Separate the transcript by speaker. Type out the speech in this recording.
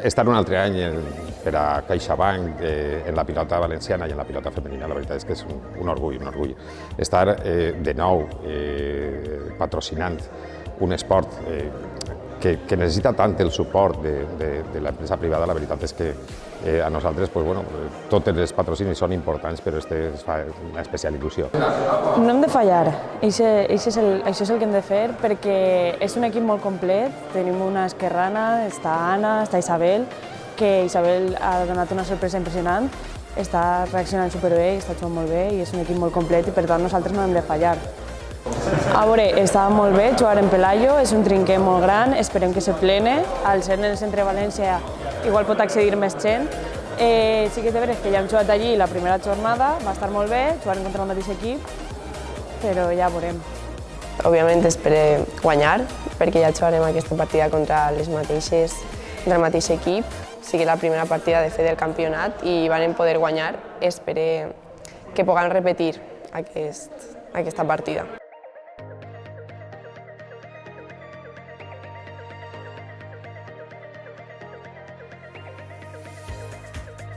Speaker 1: Estar un altre any per a CaixaBank en la pilota valenciana i en la pilota femenina, la veritat és que és un orgull, un orgull. Estar de nou patrocinant un esport que necessita tant el suport de l'empresa privada, la veritat és que a nosaltres tots els patrocinis són importants, però este ens fa una especial il·lusió.
Speaker 2: No hem de fallar, això és el que hem de fer, perquè és un equip molt complet. Tenim una esquerrana, està Anna, està Isabel, que Isabel ha donat una sorpresa impressionant, està reaccionant superbé, està jugant molt bé i és un equip molt complet i per tant nosaltres no hem de fallar. A veure, està molt bé jugar en Pelayo, és un trinquet molt gran, esperem que se plene. Al ser en el centre de València igual pot accedir més gent. Sí que és de veres que ja hem jugat allí la primera jornada, va estar molt bé, jugar contra el mateix equip, però ja veurem.
Speaker 3: Òbviament espero guanyar, perquè ja jugarem aquesta partida contra el mateix equip. Sí que la primera partida de fer del campionat i vam poder guanyar. Espero que puguem repetir aquesta partida.